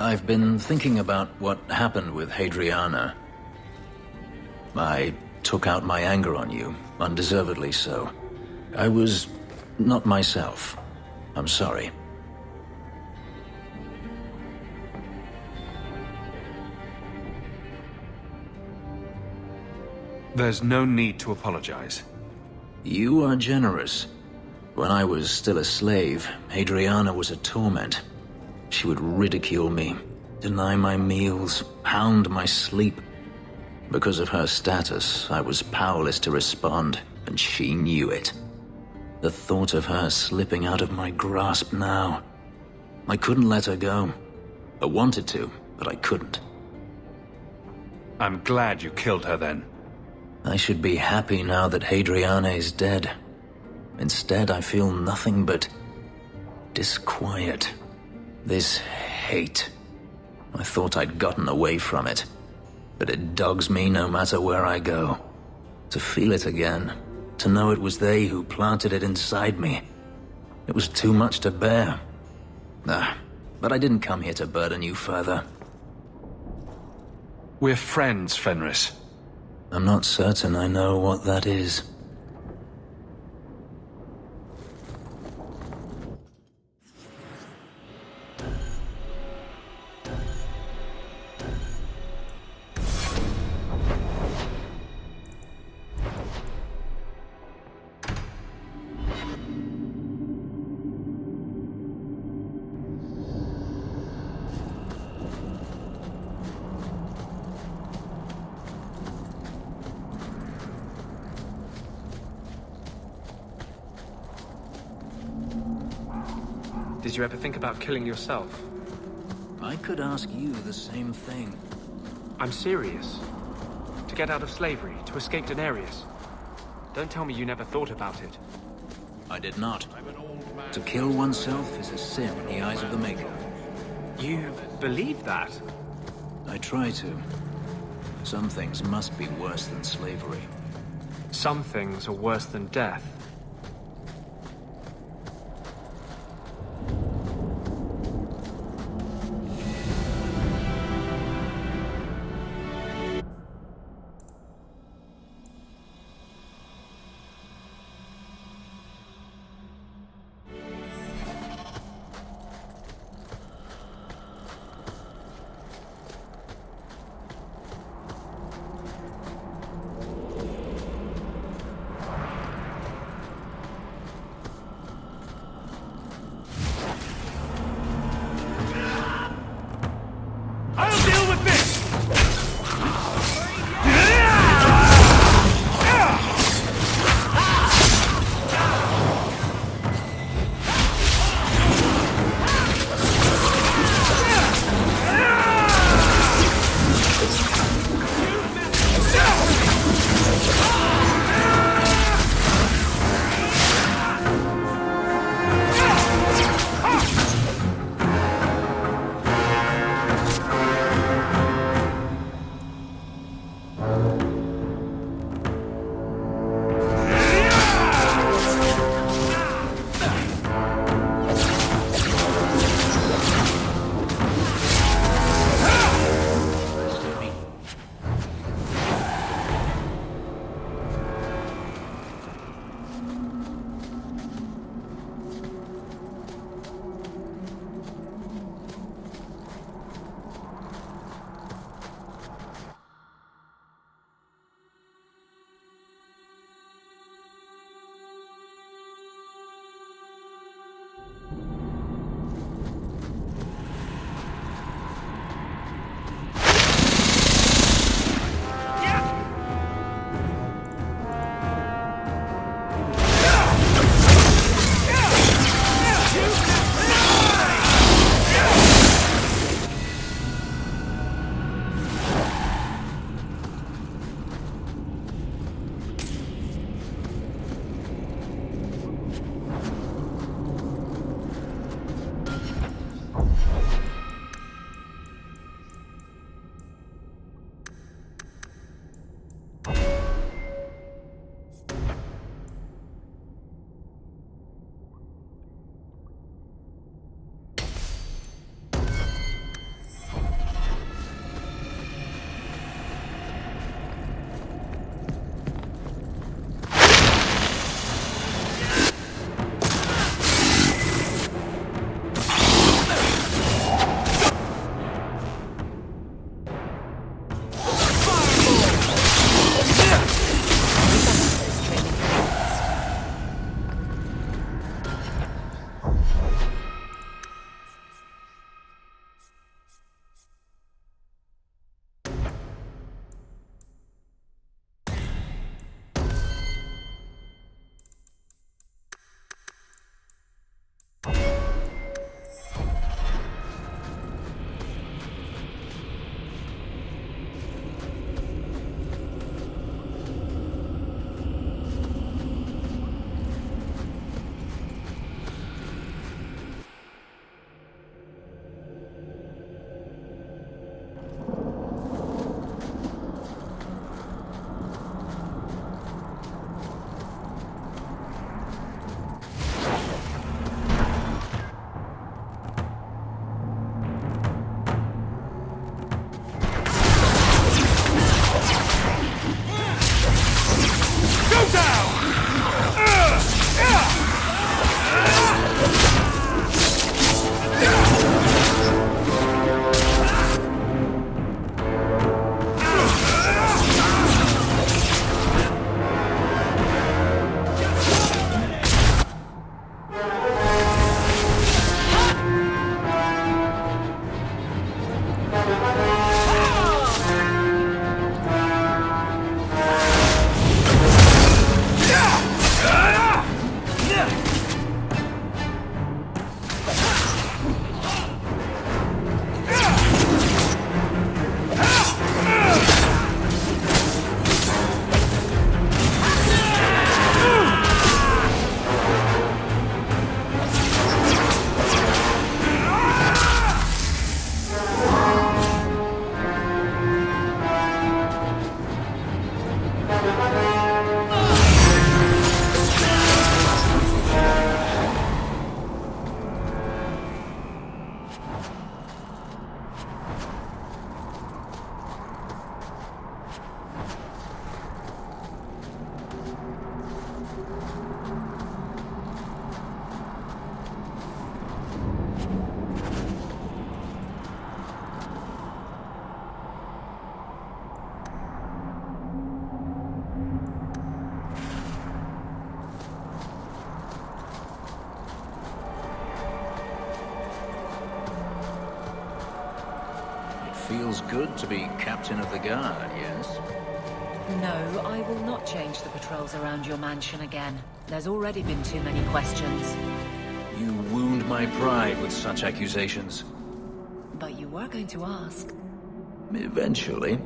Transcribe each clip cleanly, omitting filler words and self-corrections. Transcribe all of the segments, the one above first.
I've been thinking about what happened with Hadriana. I took out my anger on you, undeservedly so. I was not myself. I'm sorry. There's no need to apologize. You are generous. When I was still a slave, Hadriana was a torment. She would ridicule me, deny my meals, hound my sleep. Because of her status, I was powerless to respond, and she knew it. The thought of her slipping out of my grasp now. I couldn't let her go. I wanted to, but I couldn't. I'm glad you killed her then. I should be happy now that Hadriana is dead. Instead, I feel nothing but disquiet. This hate. I thought I'd gotten away from it, but it dogs me no matter where I go. To feel it again, to know it was they who planted it inside me. It was too much to bear. But I didn't come here to burden you further. We're friends, Fenris. I'm not certain I know what that is. Did you ever think about killing yourself? I could ask you the same thing. I'm serious. To get out of slavery, to escape Daenerys. Don't tell me you never thought about it. I did not. To kill oneself is a sin in the eyes of the Maker. You believe that? I try to. Some things must be worse than slavery. Some things are worse than death. feels good to be captain of the guard, yes? No, I will not change the patrols around your mansion again. There's already been too many questions. You wound my pride with such accusations. But you were going to ask. Eventually.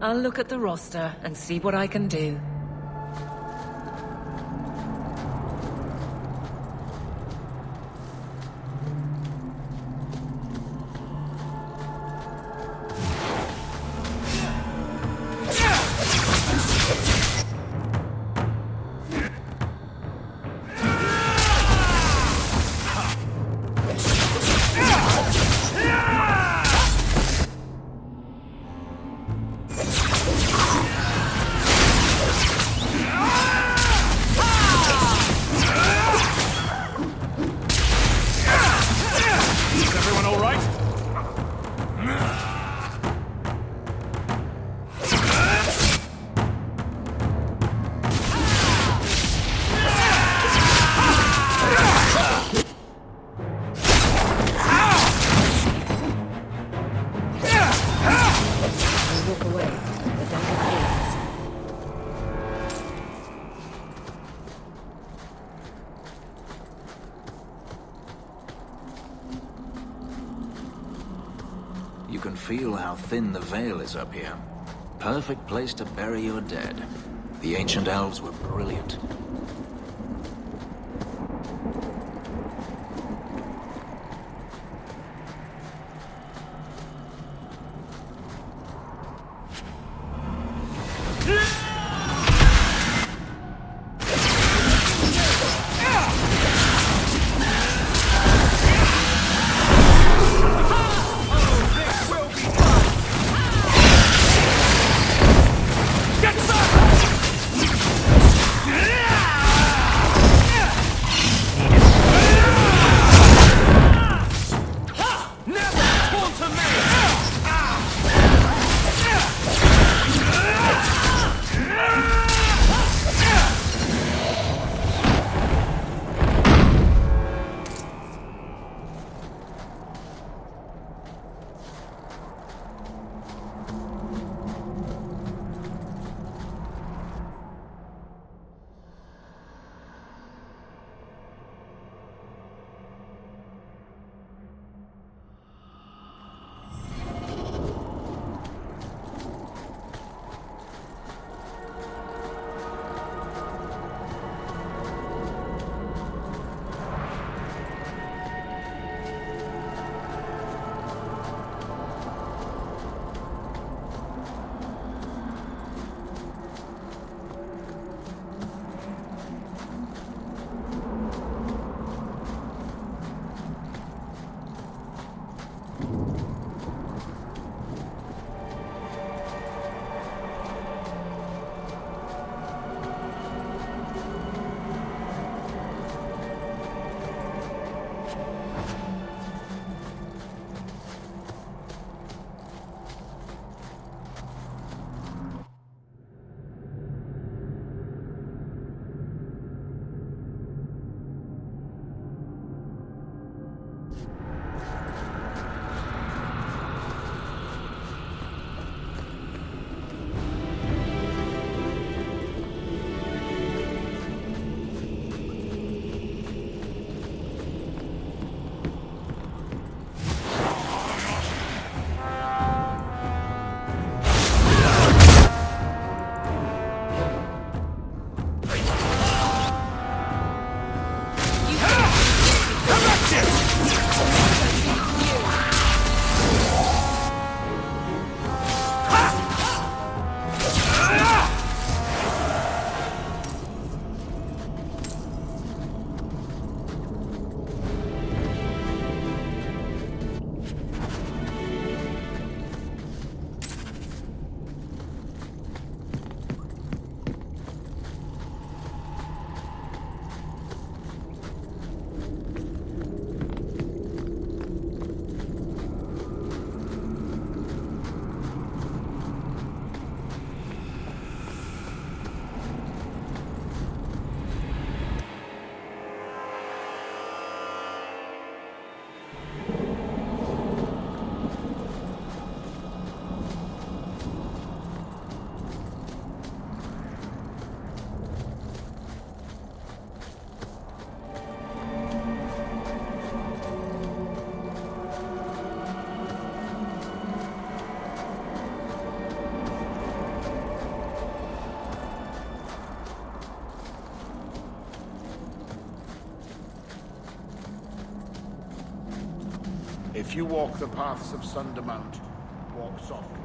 I'll look at the roster and see what I can do. You can feel how thin the veil is up here. Perfect place to bury your dead. The ancient elves were brilliant. Get back! If you walk the paths of Sundermount, walk softly.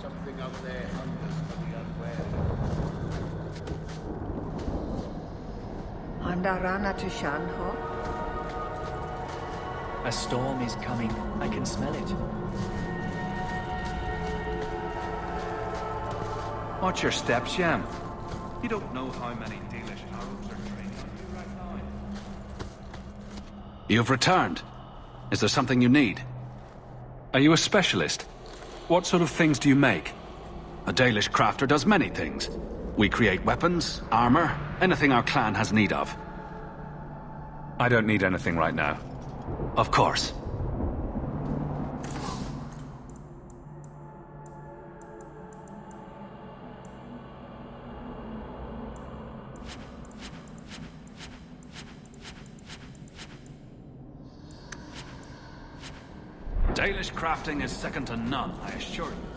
Something up there hungers for the unwary. Andarana to Shan, Hawke? A storm is coming. I can smell it. Watch your steps, Yam. You don't know how many Dalish arrows are training on you right now. You've returned. Is there something you need? Are you a specialist? What sort of things do you make? A Dalish crafter does many things. We create weapons, armor, anything our clan has need of. I don't need anything right now. Of course. Dalish crafting is second to none, I assure you.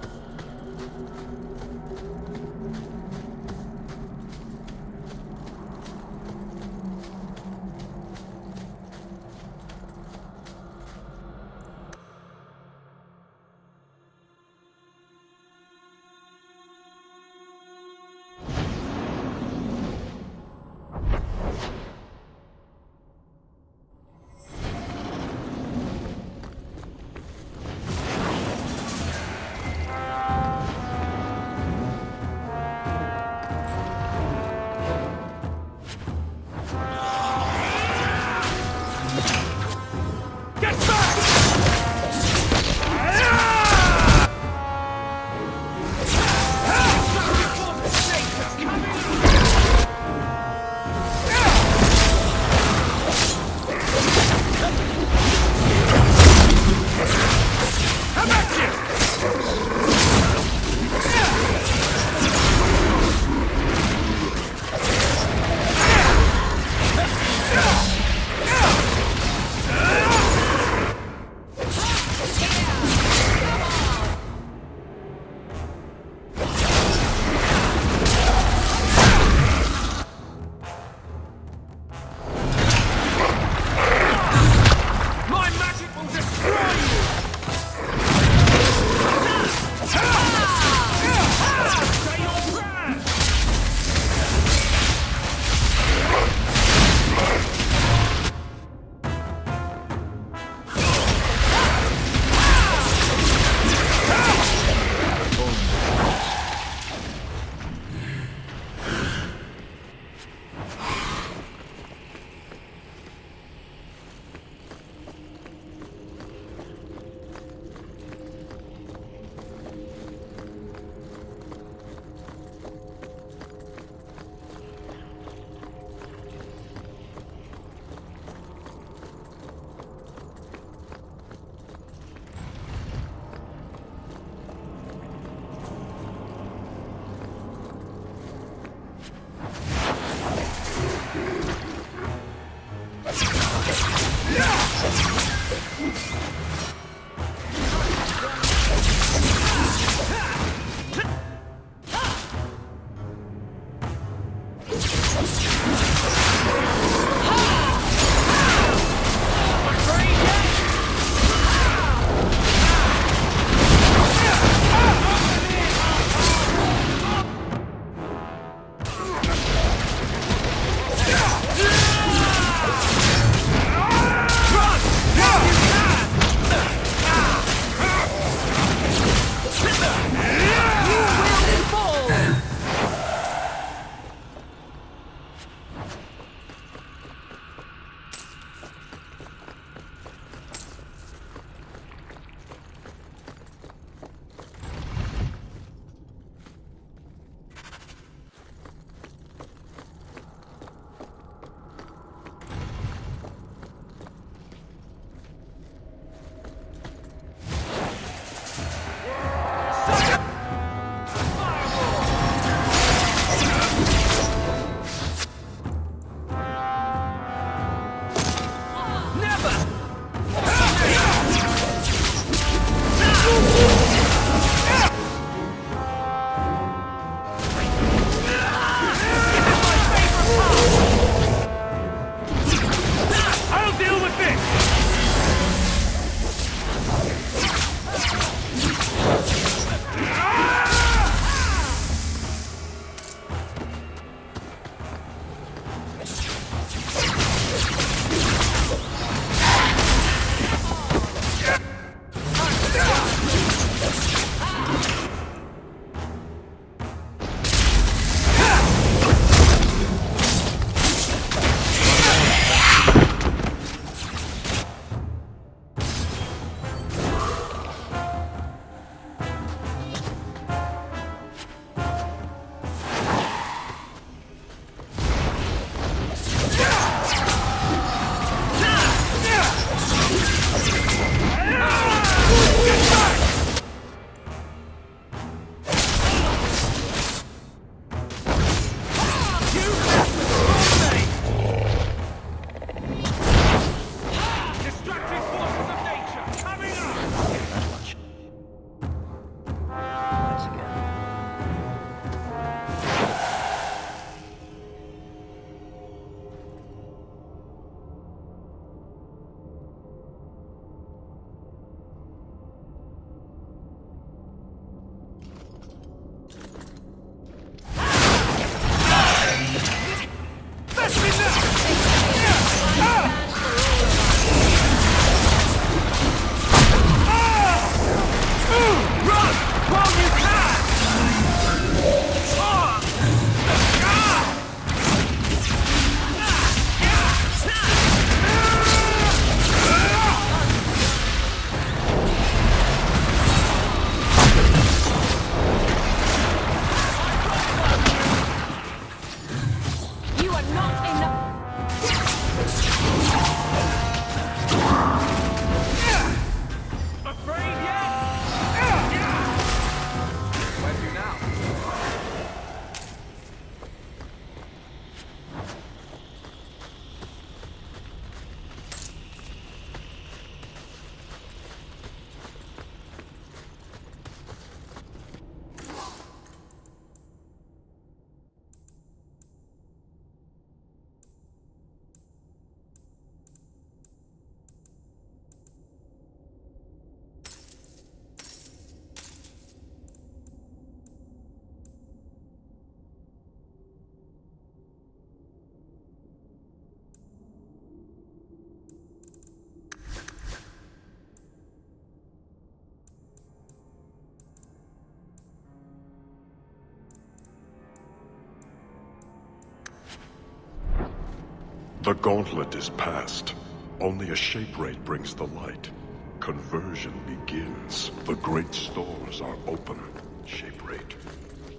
The gauntlet is past. Only a shape rate brings the light. Conversion begins. The great stores are open. Shape rate.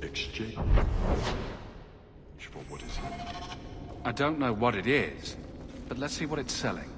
Exchange for what is needed. I don't know what it is, but let's see what it's selling.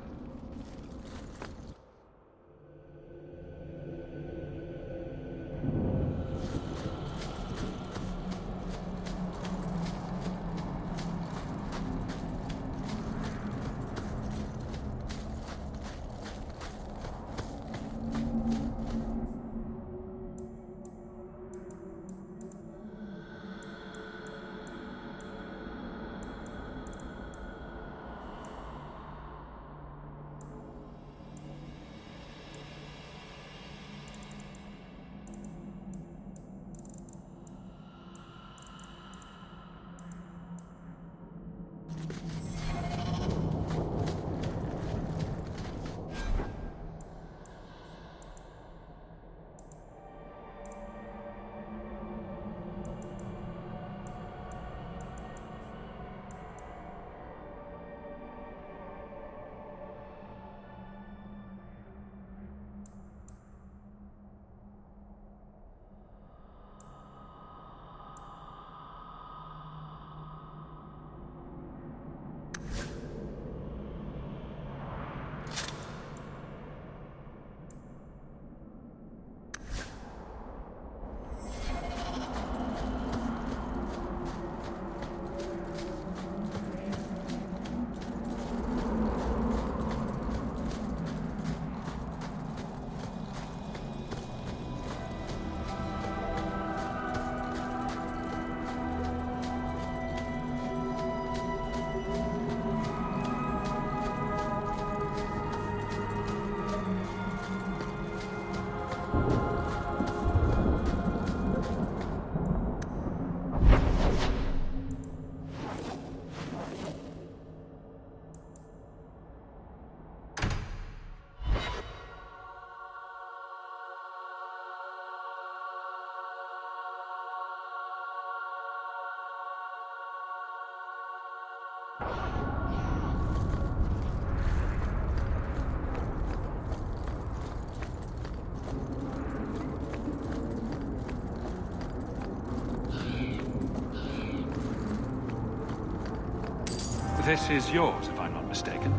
This is yours, if I'm not mistaken.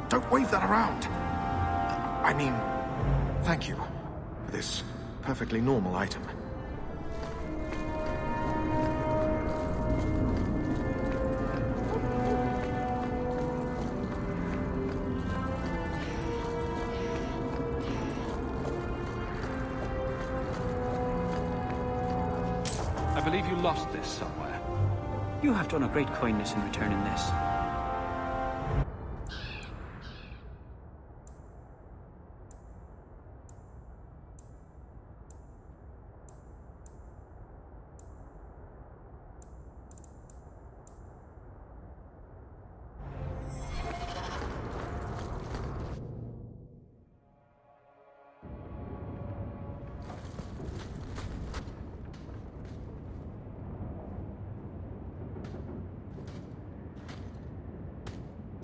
Don't wave that around! I mean, thank you for this perfectly normal item. I believe you lost this somewhere. You have done a great kindness in returning this.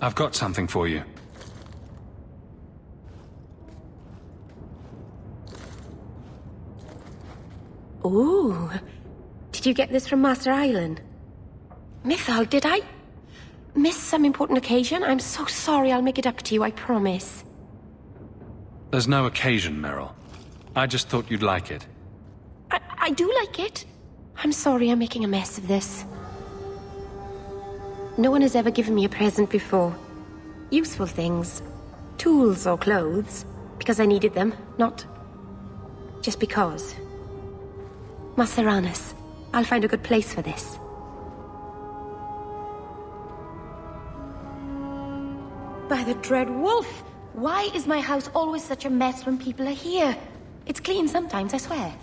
I've got something for you. Ooh. Did you get this from Master Island? Mythal, did I miss some important occasion? I'm so sorry. I'll make it up to you, I promise. There's no occasion, Meryl. I just thought you'd like it. I do like it. I'm sorry I'm making a mess of this. No one has ever given me a present before. Useful things. Tools or clothes. Because I needed them, not just because. Maseranis, I'll find a good place for this. By the Dread Wolf! Why is my house always such a mess when people are here? It's clean sometimes, I swear.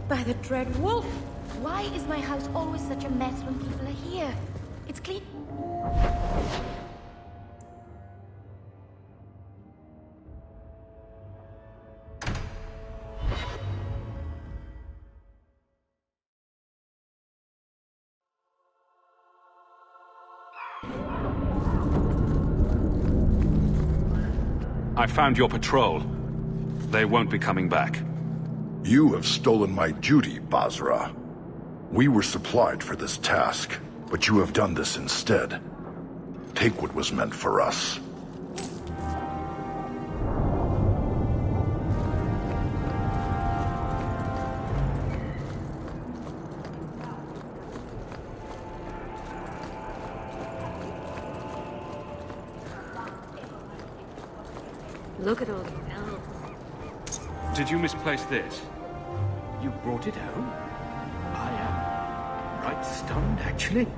By the Dread Wolf! Why is my house always such a mess when people are here? It's clean. I found your patrol. They won't be coming back. You have stolen my duty, Basra. We were supplied for this task, but you have done this instead. Take what was meant for us. Look at all the elves. Did you misplace this? You brought it home? I am right stunned, actually.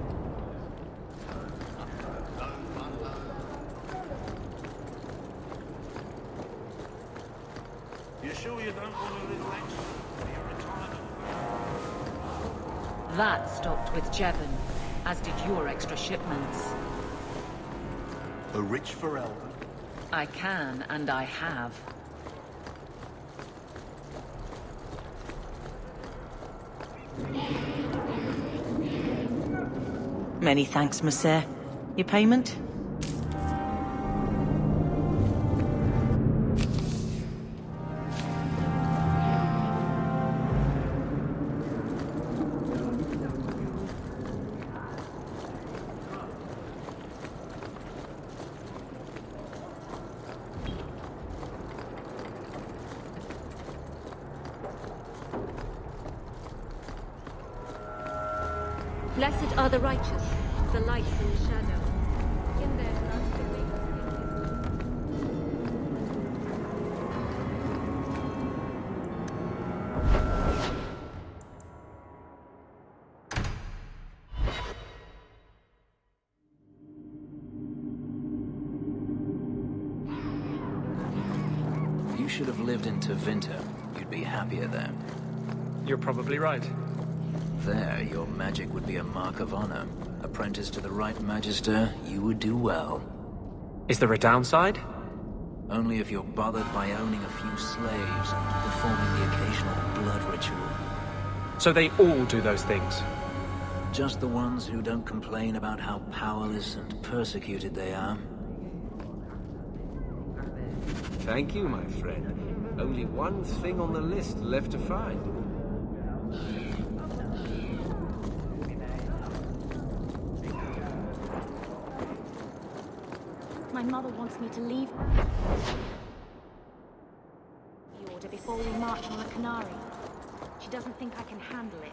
You sure you don't want a little extra for your retirement? That stopped with Jevon, as did your extra shipments. A rich for Elven. I can, and I have. Many thanks, monsieur. Your payment? Blessed are the righteous, the lights in the shadow. In their blood they make us If you should have lived in Tevinter, you'd be happier there. You're probably right. There, your magic would be a mark of honor. Apprentice to the right magister, you would do well. Is there a downside? Only if you're bothered by owning a few slaves and performing the occasional blood ritual. So they all do those things? Just the ones who don't complain about how powerless and persecuted they are. Thank you, my friend. Only one thing on the list left to find. My mother wants me to leave the order before we march on the Canary. She doesn't think I can handle it.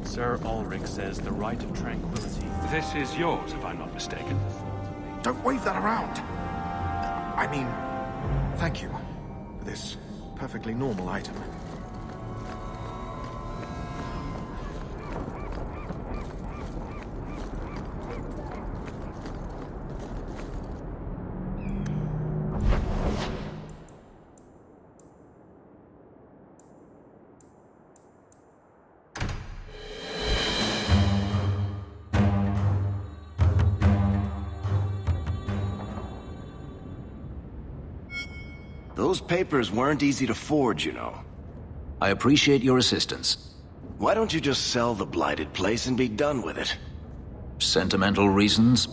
Sir Ulrich says the right of tranquility. This is yours, if I'm not mistaken. Don't wave that around. I mean, thank you for this perfectly normal item. Those papers weren't easy to forge, you know. I appreciate your assistance. Why don't you just sell the blighted place and be done with it? Sentimental reasons?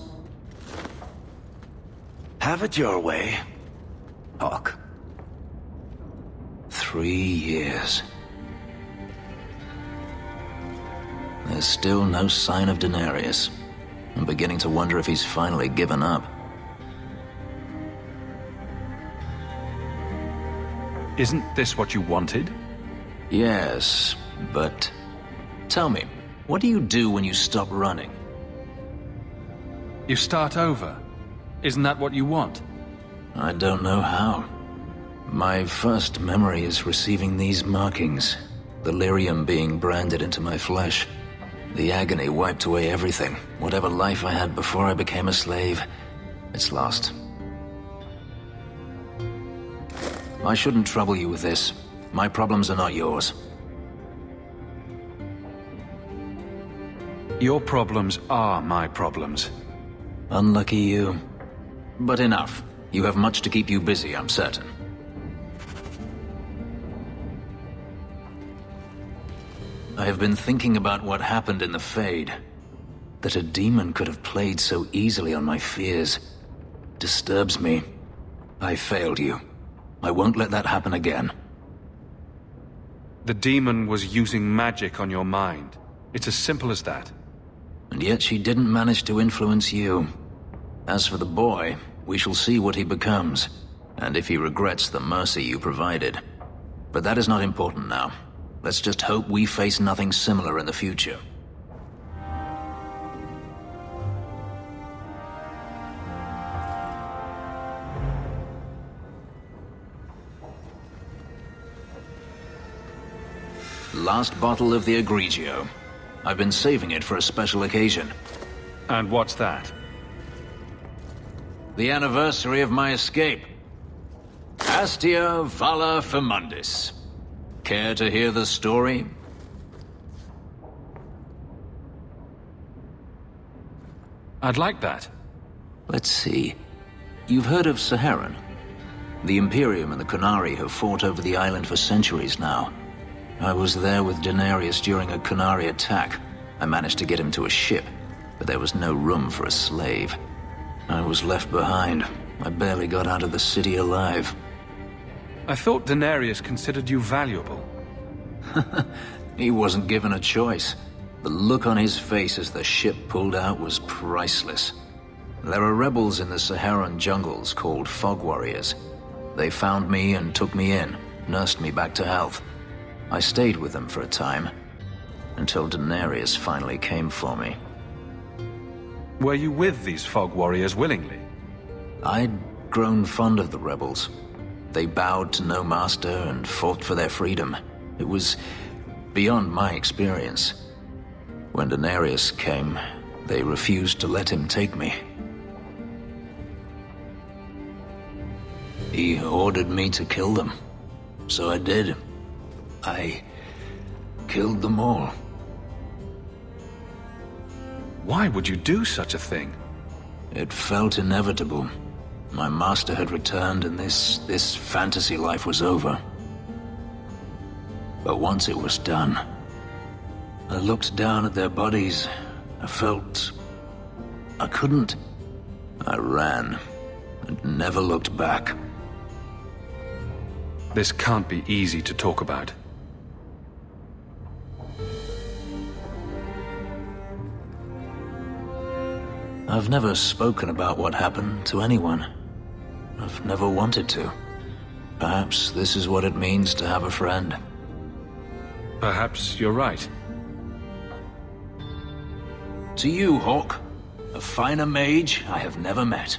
Have it your way. Hawke. 3 years. There's still no sign of Daenerys. I'm beginning to wonder if he's finally given up. Isn't this what you wanted? Yes, but... Tell me, what do you do when you stop running? You start over. Isn't that what you want? I don't know how. My first memory is receiving these markings. The Lycium being branded into my flesh. The agony wiped away everything. Whatever life I had before I became a slave, it's lost. I shouldn't trouble you with this. My problems are not yours. Your problems are my problems. Unlucky you. But enough. You have much to keep you busy, I'm certain. I have been thinking about what happened in the Fade. That a demon could have played so easily on my fears disturbs me. I failed you. I won't let that happen again. The demon was using magic on your mind. It's as simple as that. And yet she didn't manage to influence you. As for the boy, we shall see what he becomes, and if he regrets the mercy you provided. But that is not important now. Let's just hope we face nothing similar in the future. Last bottle of the Egregio. I've been saving it for a special occasion. And what's that? The anniversary of my escape. Astia Vala Firmundis. Care to hear the story? I'd like that. Let's see. You've heard of Saharan? The Imperium and the Qunari have fought over the island for centuries now. I was there with Denarius during a Qunari attack. I managed to get him to a ship, but there was no room for a slave. I was left behind. I barely got out of the city alive. I thought Denarius considered you valuable. He wasn't given a choice. The look on his face as the ship pulled out was priceless. There are rebels in the Saharan jungles called Fog Warriors. They found me and took me in, nursed me back to health. I stayed with them for a time, until Denarius finally came for me. Were you with these Fog Warriors willingly? I'd grown fond of the rebels. They bowed to no master and fought for their freedom. It was beyond my experience. When Denarius came, they refused to let him take me. He ordered me to kill them, so I did. I killed them all. Why would you do such a thing? It felt inevitable. My master had returned and this fantasy life was over. But once it was done, I looked down at their bodies. I felt I couldn't. I ran and never looked back. This can't be easy to talk about. I've never spoken about what happened to anyone. I've never wanted to. Perhaps this is what it means to have a friend. Perhaps you're right. To you, Hawke, a finer mage I have never met.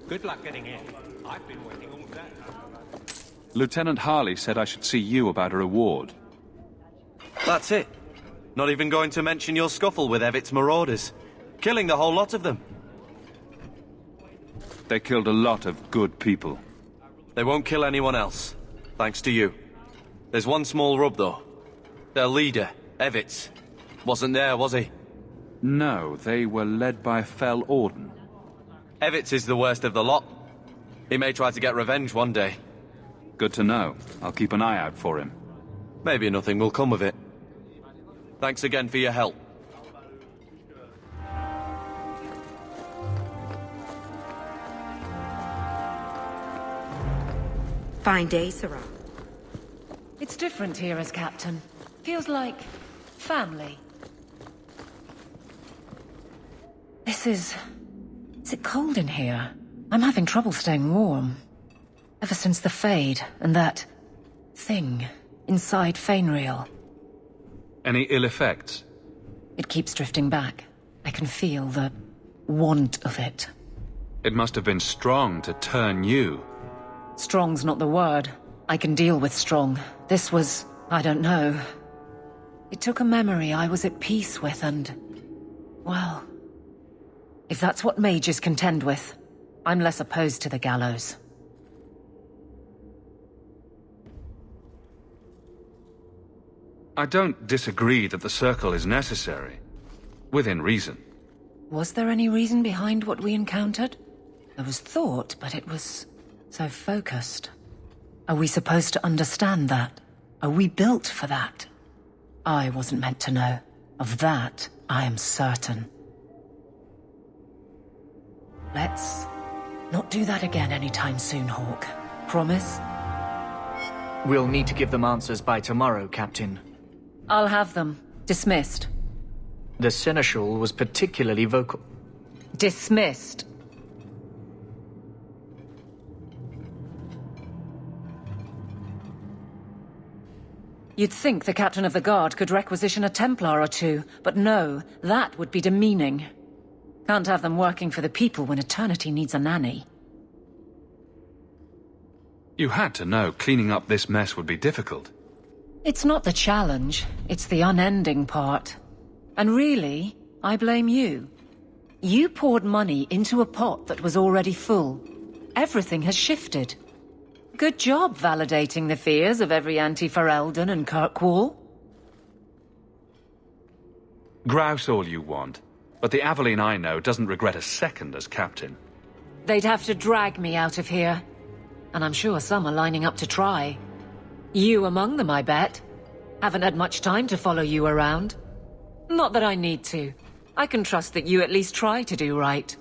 Good luck getting in. I've been waiting all day. Lieutenant Harley said I should see you about a reward. That's it. Not even going to mention your scuffle with Evit's marauders. Killing the whole lot of them. They killed a lot of good people. They won't kill anyone else. Thanks to you. There's one small rub, though. Their leader, Evitz, wasn't there, was he? No, they were led by Fell Orden. Evitz is the worst of the lot. He may try to get revenge one day. Good to know. I'll keep an eye out for him. Maybe nothing will come of it. Thanks again for your help. Fine day, Sarah. It's different here as captain. Feels like family. Is it cold in here? I'm having trouble staying warm. Ever since the Fade, and that thing inside Fainreal. Any ill effects? It keeps drifting back. I can feel the want of it. It must have been strong to turn you. Strong's not the word. I can deal with strong. This was, I don't know. It took a memory I was at peace with and... well... if that's what mages contend with, I'm less opposed to the gallows. I don't disagree that the circle is necessary. Within reason. Was there any reason behind what we encountered? There was thought, but it was so focused. Are we supposed to understand that? Are we built for that? I wasn't meant to know. Of that, I am certain. Let's not do that again anytime soon, Hawke. Promise? We'll need to give them answers by tomorrow, Captain. I'll have them. Dismissed. The Seneschal was particularly vocal. Dismissed. You'd think the Captain of the Guard could requisition a Templar or two, but no, that would be demeaning. Can't have them working for the people when eternity needs a nanny. You had to know cleaning up this mess would be difficult. It's not the challenge, it's the unending part. And really, I blame you. You poured money into a pot that was already full. Everything has shifted. Good job validating the fears of every anti-Ferelden and Kirkwall. Grouse all you want, but the Aveline I know doesn't regret a second as captain. They'd have to drag me out of here. And I'm sure some are lining up to try. You among them, I bet. Haven't had much time to follow you around. Not that I need to. I can trust that you at least try to do right.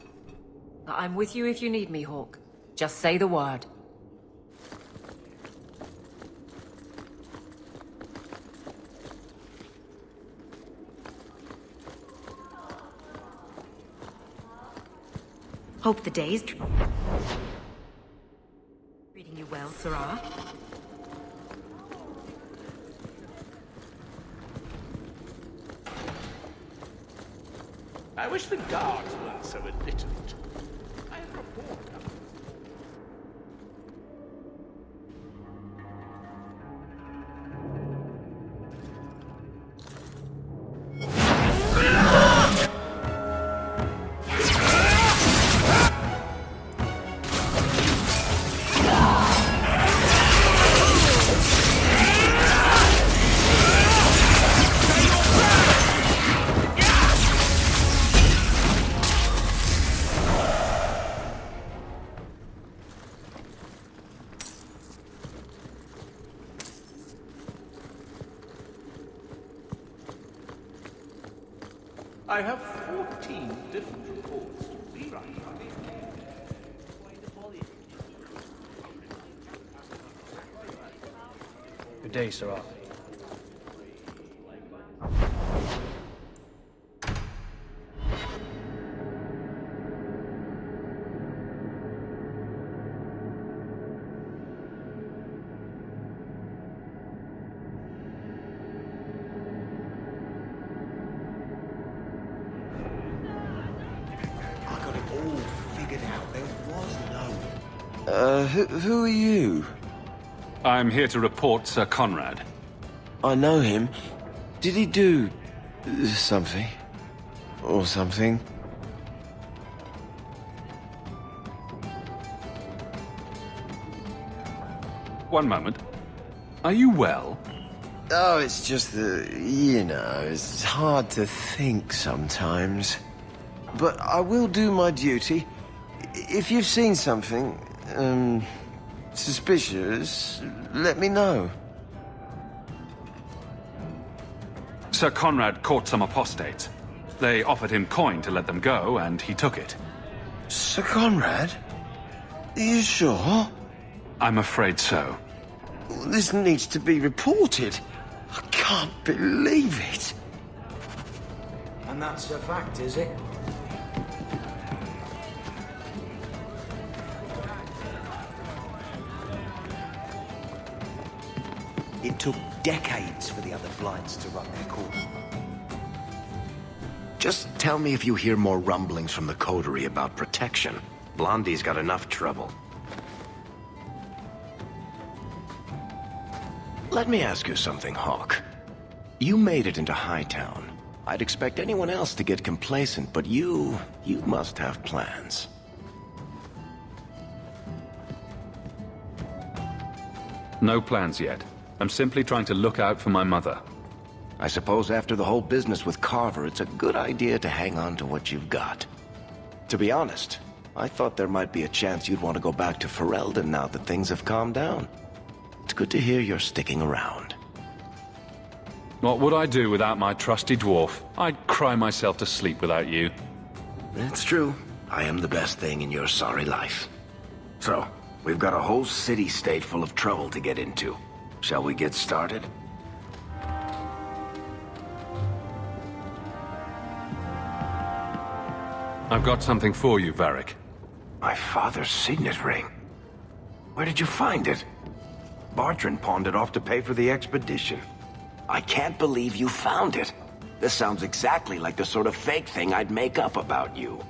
I'm with you if you need me, Hawke. Just say the word. Hope the day's treating you well, Sarah. I wish the guards weren't so illiterate. I have a report coming. I have 14 different reports to rewrite. Good day, Sarah. Who are you? I'm here to report Sir Conrad. I know him. Did he do... something? Or something? One moment. Are you well? Oh, it's just that, you know, it's hard to think sometimes. But I will do my duty. If you've seen something, suspicious, let me know. Sir Conrad caught some apostates. They offered him coin to let them go, and he took it. Sir Conrad? Are you sure? I'm afraid so. This needs to be reported. I can't believe it. And that's a fact, is it? It took decades for the other Blinds to run their course. Just tell me if you hear more rumblings from the coterie about protection. Blondie's got enough trouble. Let me ask you something, Hawke. You made it into Hightown. I'd expect anyone else to get complacent, but you must have plans. No plans yet. I'm simply trying to look out for my mother. I suppose after the whole business with Carver, it's a good idea to hang on to what you've got. To be honest, I thought there might be a chance you'd want to go back to Ferelden now that things have calmed down. It's good to hear you're sticking around. What would I do without my trusty dwarf? I'd cry myself to sleep without you. It's true. I am the best thing in your sorry life. So, we've got a whole city-state full of trouble to get into. Shall we get started? I've got something for you, Varric. My father's signet ring. Where did you find it? Bartrand pawned it off to pay for the expedition. I can't believe you found it. This sounds exactly like the sort of fake thing I'd make up about you.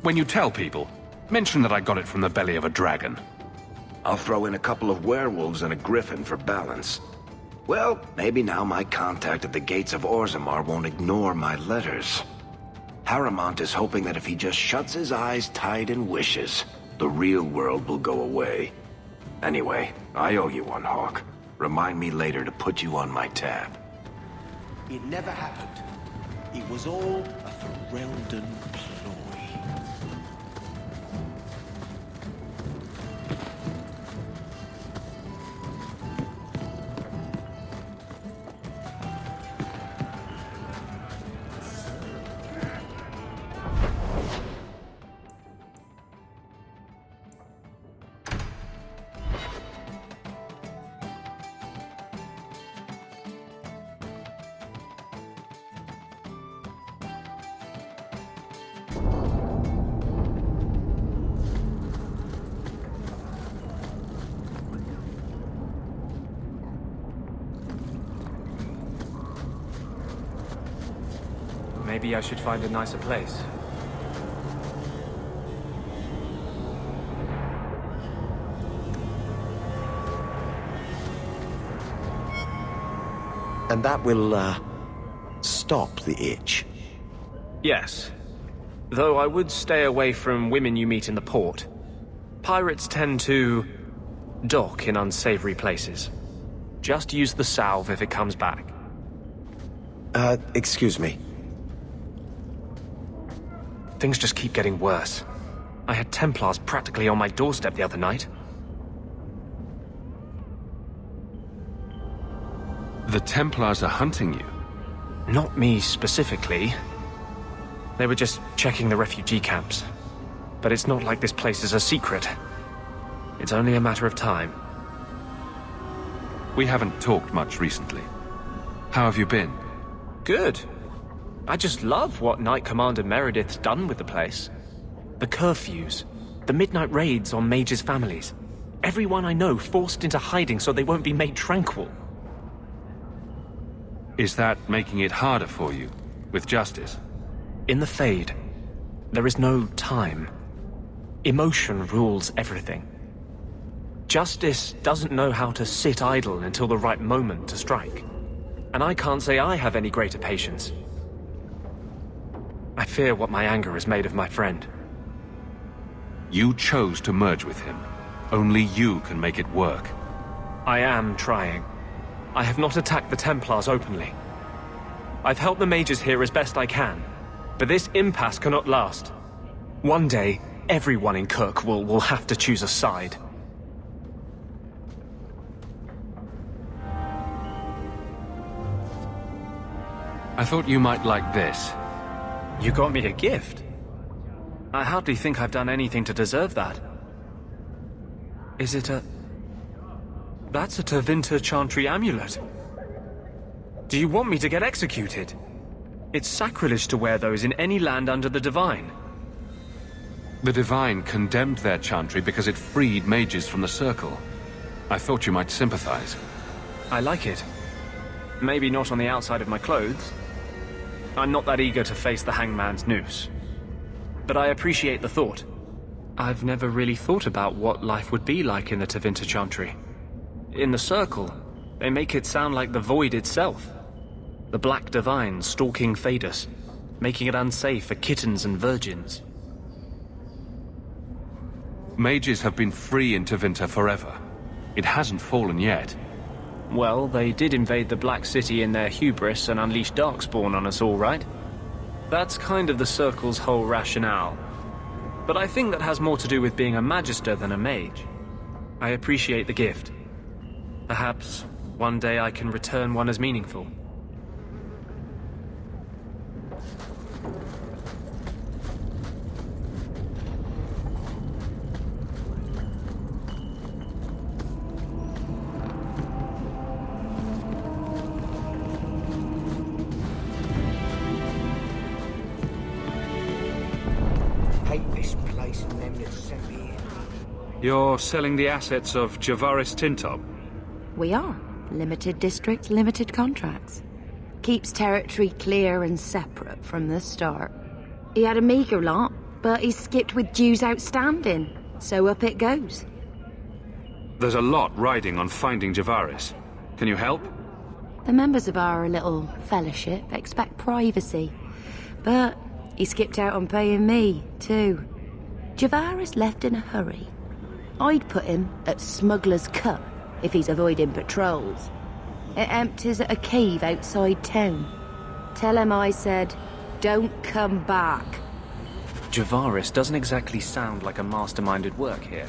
When you tell people, mention that I got it from the belly of a dragon. I'll throw in a couple of werewolves and a griffin for balance. Well, maybe now my contact at the gates of Orzammar won't ignore my letters. Harrimont is hoping that if he just shuts his eyes tight and wishes, the real world will go away. Anyway, I owe you one, Hawke. Remind me later to put you on my tab. It never happened. It was all a Ferelden ploy. Maybe I should find a nicer place. And that will, stop the itch. Yes. Though I would stay away from women you meet in the port. Pirates tend to dock in unsavory places. Just use the salve if it comes back. Excuse me. Things just keep getting worse. I had Templars practically on my doorstep the other night. The Templars are hunting you? Not me specifically. They were just checking the refugee camps. But it's not like this place is a secret. It's only a matter of time. We haven't talked much recently. How have you been? Good. I just love what Knight Commander Meredith's done with the place. The curfews, the midnight raids on Mage's families. Everyone I know forced into hiding so they won't be made tranquil. Is that making it harder for you, with justice? In the Fade, there is no time. Emotion rules everything. Justice doesn't know how to sit idle until the right moment to strike. And I can't say I have any greater patience. I fear what my anger has made of my friend. You chose to merge with him. Only you can make it work. I am trying. I have not attacked the Templars openly. I've helped the mages here as best I can, but this impasse cannot last. One day, everyone in Kirkwall will have to choose a side. I thought you might like this. You got me a gift? I hardly think I've done anything to deserve that. Is it a... That's a Tevinter Chantry amulet. Do you want me to get executed? It's sacrilege to wear those in any land under the Divine. The Divine condemned their chantry because it freed mages from the Circle. I thought you might sympathize. I like it. Maybe not on the outside of my clothes. I'm not that eager to face the hangman's noose. But I appreciate the thought. I've never really thought about what life would be like in the Tevinter Chantry. In the Circle, they make it sound like the Void itself. The Black Divine stalking Thedas, making it unsafe for kittens and virgins. Mages have been free in Tevinter forever. It hasn't fallen yet. Well, they did invade the Black City in their hubris and unleash Darkspawn on us all, right? That's kind of the Circle's whole rationale. But I think that has more to do with being a Magister than a mage. I appreciate the gift. Perhaps one day I can return one as meaningful. You're selling the assets of Javaris Tintop? We are. Limited districts, limited contracts. Keeps territory clear and separate from the start. He had a meager lot, but he skipped with dues outstanding, so up it goes. There's a lot riding on finding Javaris. Can you help? The members of our little fellowship expect privacy, but he skipped out on paying me, too. Javaris left in a hurry. I'd put him at Smuggler's Cut if he's avoiding patrols. It empties at a cave outside town. Tell him I said, don't come back. Javaris doesn't exactly sound like a mastermind at work here.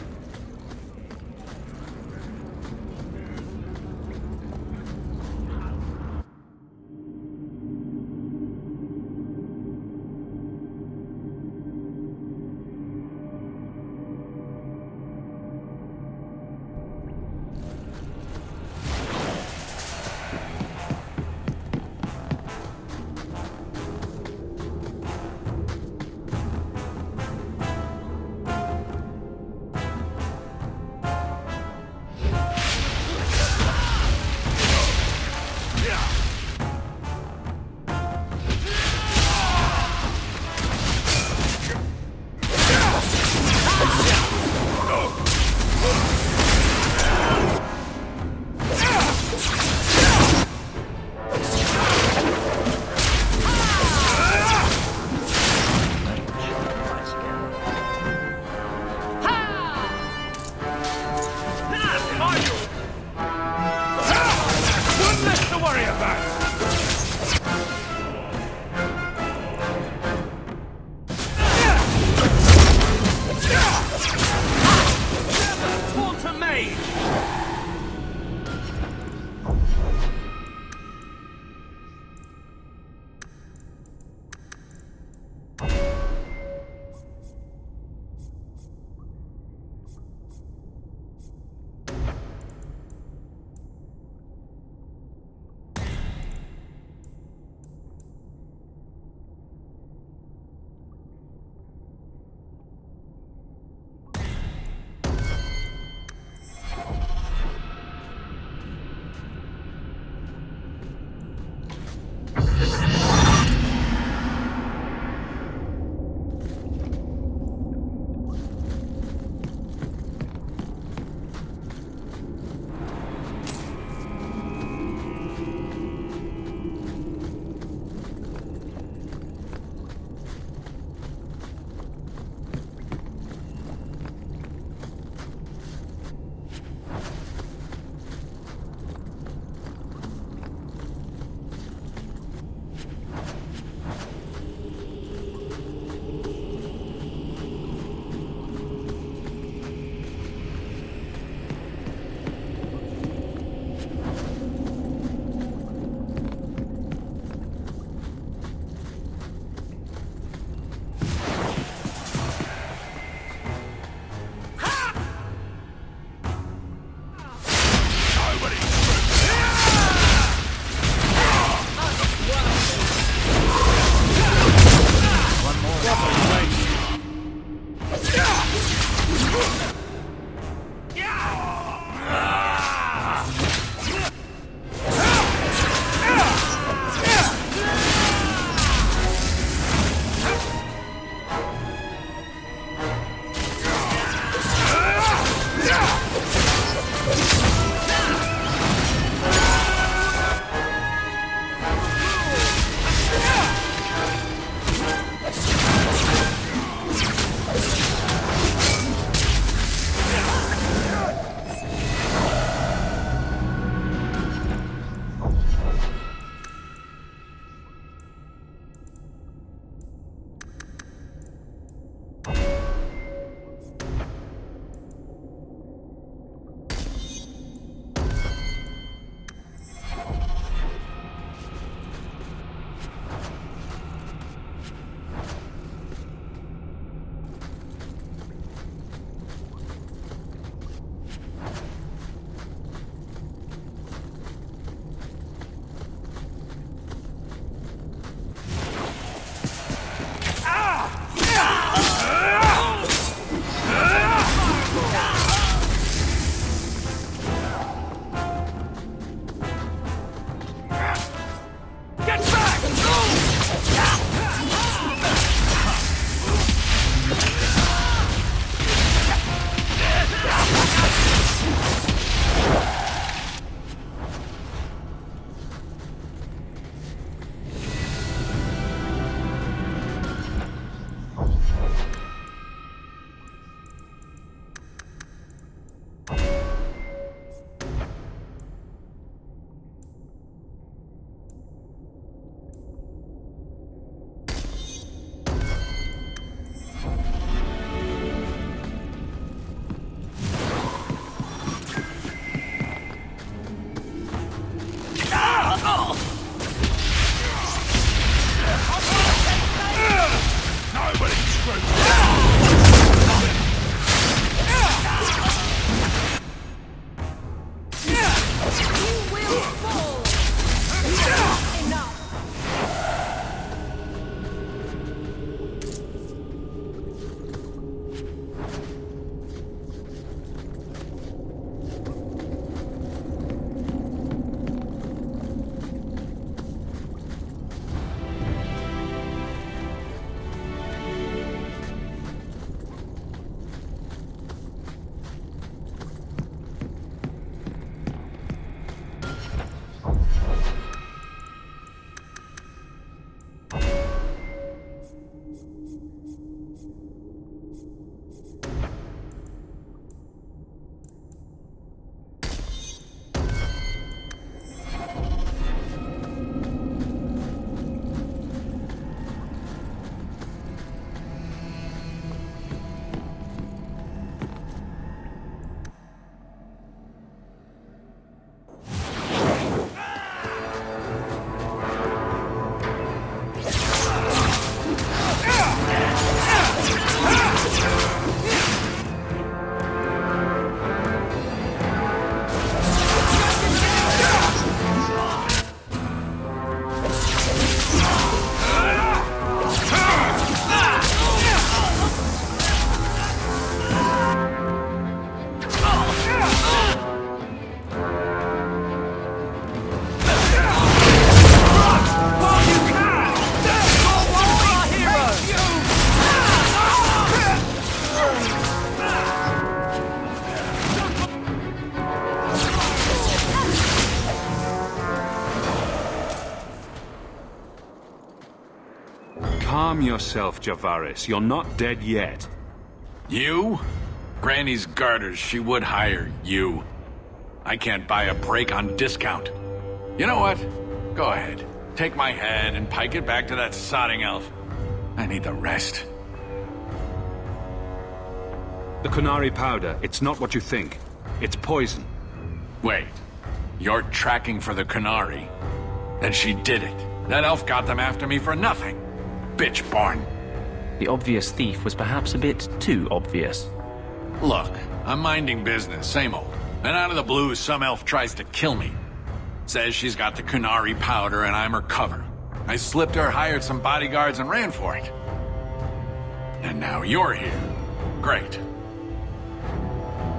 Calm yourself, Javaris. You're not dead yet. You? Granny's garters, she would hire you. I can't buy a break on discount. You know what? Go ahead. Take my head and pike it back to that sodding elf. I need the rest. The Kunari powder, it's not what you think. It's poison. Wait. You're tracking for the Kunari? Then she did it. That elf got them after me for nothing. Bitch born. The obvious thief was perhaps a bit too obvious. Look, I'm minding business, same old. And out of the blue, some elf tries to kill me. Says she's got the Kunari powder and I'm her cover. I slipped her, hired some bodyguards, and ran for it. And now you're here. Great.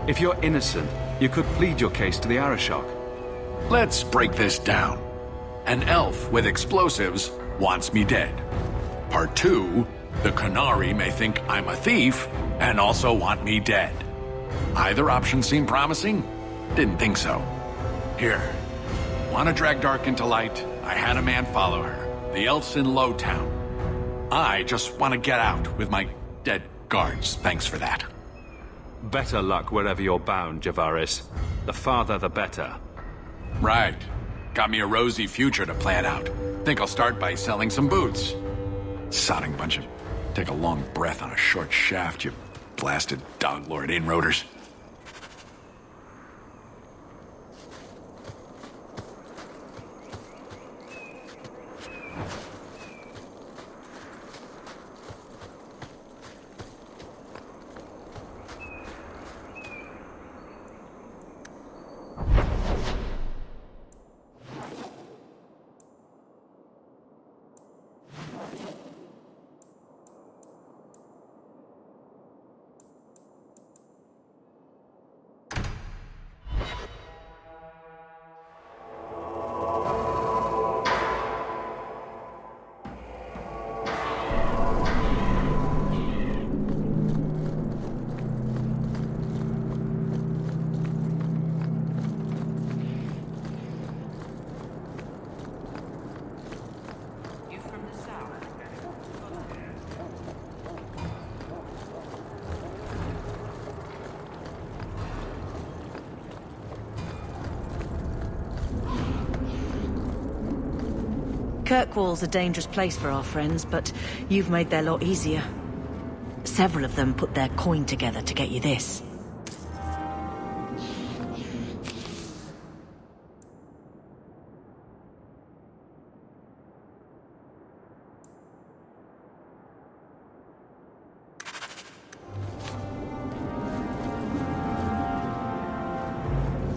If you're innocent, you could plead your case to the Arashok. Let's break this down. An elf with explosives wants me dead. Part 2, the Kunari may think I'm a thief and also want me dead. Either option seemed promising? Didn't think so. Here. Want to drag Dark into light? I had a man follow her. The elf's in Lowtown. I just want to get out with my dead guards. Thanks for that. Better luck wherever you're bound, Javaris. The farther, the better. Right. Got me a rosy future to plan out. Think I'll start by selling some boots. Sodding bunch of... Take a long breath on a short shaft, you blasted dog-lord inroaders. Kirkwall's a dangerous place for our friends, but you've made their lot easier. Several of them put their coin together to get you this.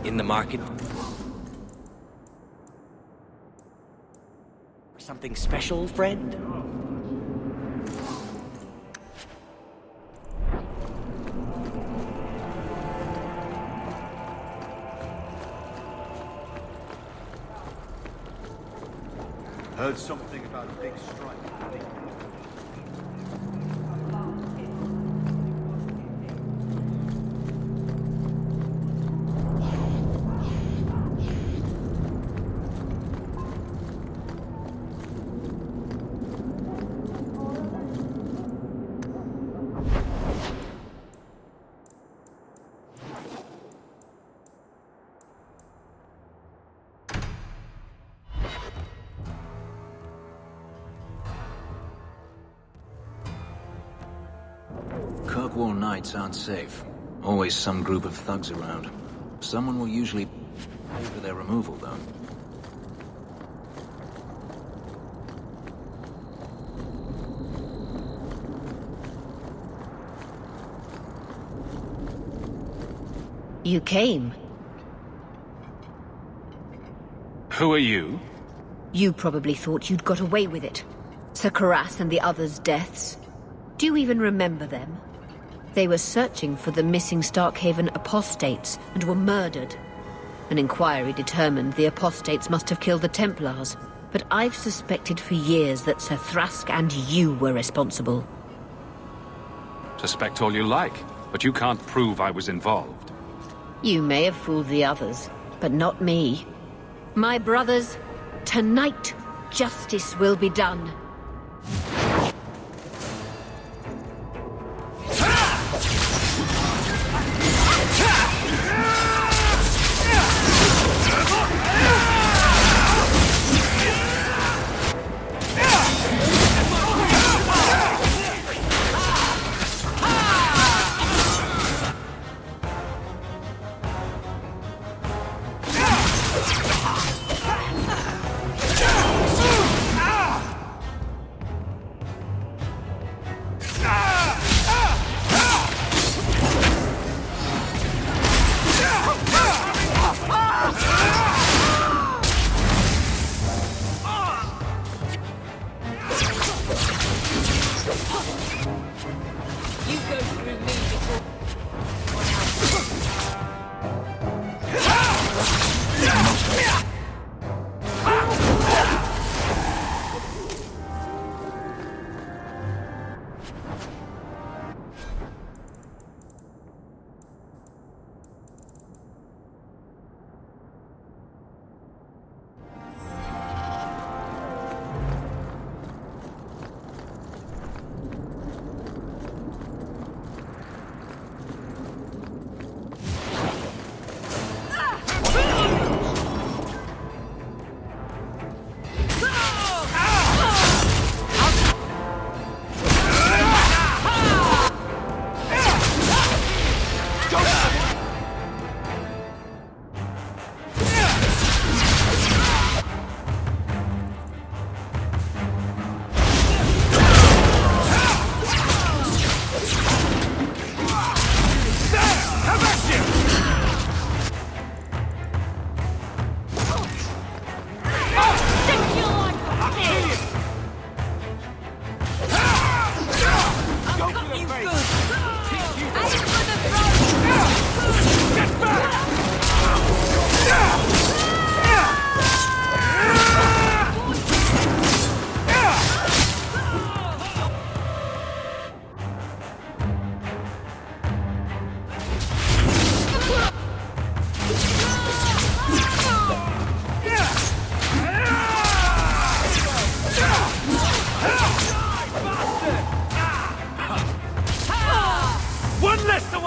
In the market? Something special, friend? Heard something about a big strike. Kirkwall nights aren't safe. Always some group of thugs around. Someone will usually pay for their removal, though. You came. Who are you? You probably thought you'd got away with it. Sir Karas and the others' deaths. Do you even remember them? They were searching for the missing Starkhaven apostates and were murdered. An inquiry determined the apostates must have killed the Templars, but I've suspected for years that Sir Thrask and you were responsible. Suspect all you like, but you can't prove I was involved. You may have fooled the others, but not me. My brothers, tonight, justice will be done.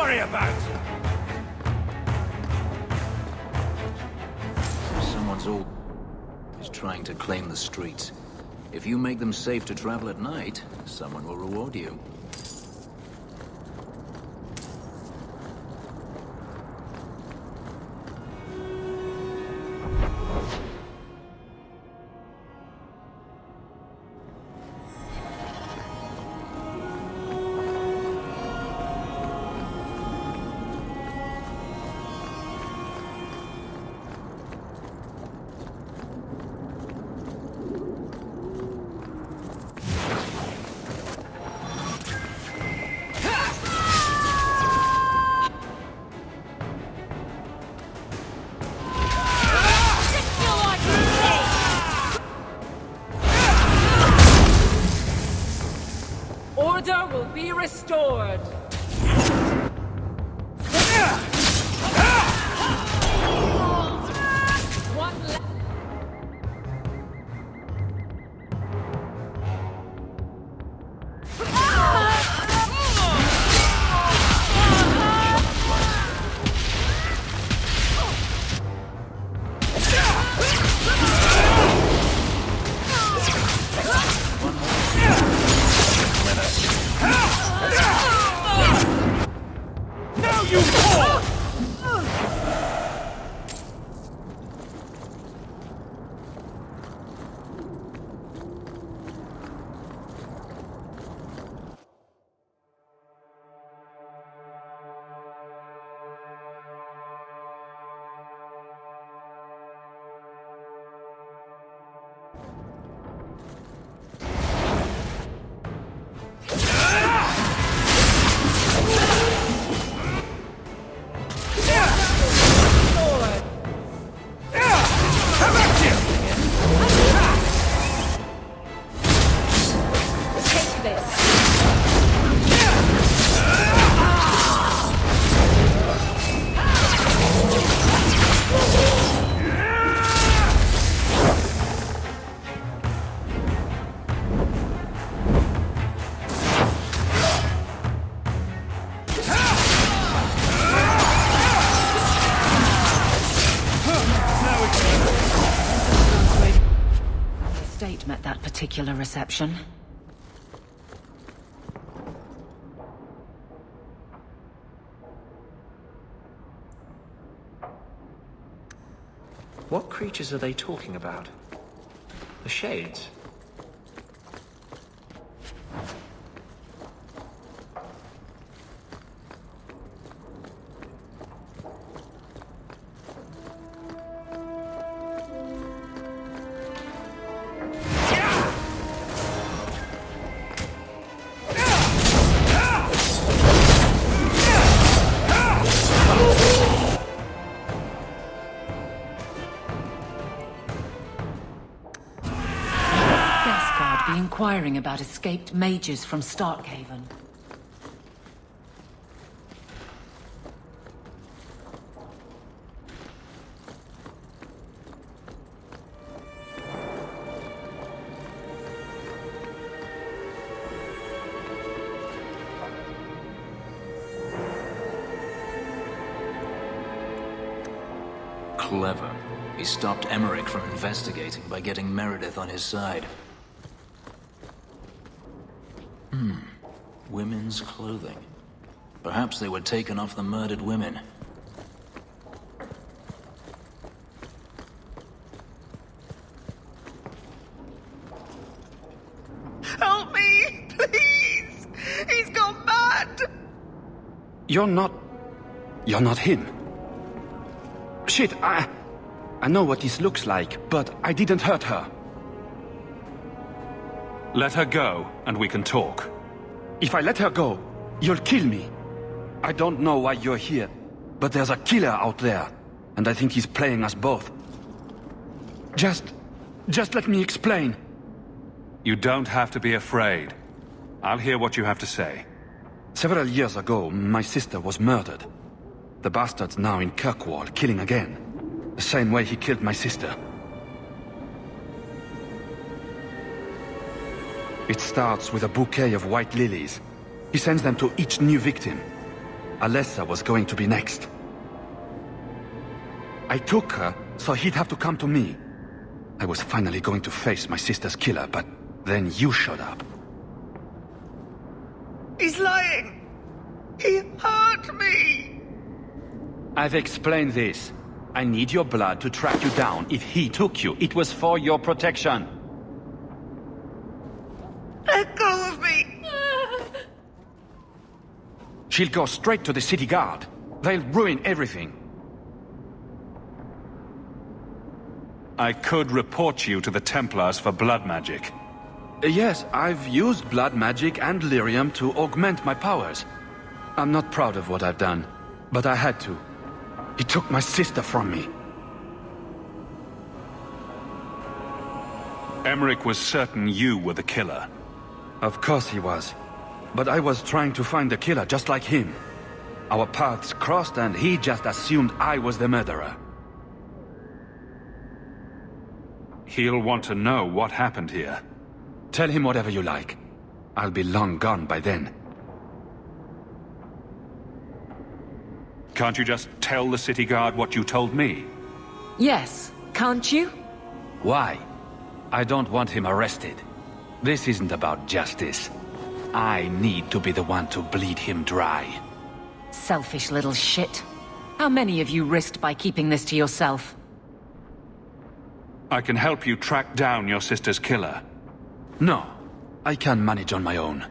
worry about. Someone's all is trying to claim the streets. If you make them safe to travel at night, someone will reward you. Order will be restored. Met that particular reception. What creatures are they talking about? The Shades? Inquiring about escaped mages from Starkhaven. Clever. He stopped Emmerich from investigating by getting Meredith on his side. Women's clothing. Perhaps they were taken off the murdered women. Help me! Please! He's gone mad! You're not him. Shit, I know what this looks like, but I didn't hurt her. Let her go, and we can talk. If I let her go, you'll kill me. I don't know why you're here, but there's a killer out there, and I think he's playing us both. Just let me explain. You don't have to be afraid. I'll hear what you have to say. Several years ago, my sister was murdered. The bastard's now in Kirkwall, killing again. The same way he killed my sister. It starts with a bouquet of white lilies. He sends them to each new victim. Alessa was going to be next. I took her, so he'd have to come to me. I was finally going to face my sister's killer, but then you showed up. He's lying! He hurt me! I've explained this. I need your blood to track you down. If he took you, it was for your protection. Let go of me! She'll go straight to the city guard. They'll ruin everything. I could report you to the Templars for blood magic. Yes, I've used blood magic and lyrium to augment my powers. I'm not proud of what I've done, but I had to. He took my sister from me. Emmerich was certain you were the killer. Of course he was. But I was trying to find the killer just like him. Our paths crossed and he just assumed I was the murderer. He'll want to know what happened here. Tell him whatever you like. I'll be long gone by then. Can't you just tell the city guard what you told me? Yes, can't you? Why? I don't want him arrested. This isn't about justice. I need to be the one to bleed him dry. Selfish little shit. How many of you risked by keeping this to yourself? I can help you track down your sister's killer. No, I can manage on my own.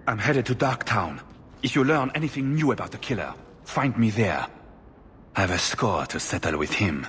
I'm headed to Darktown. If you learn anything new about the killer, find me there. I have a score to settle with him.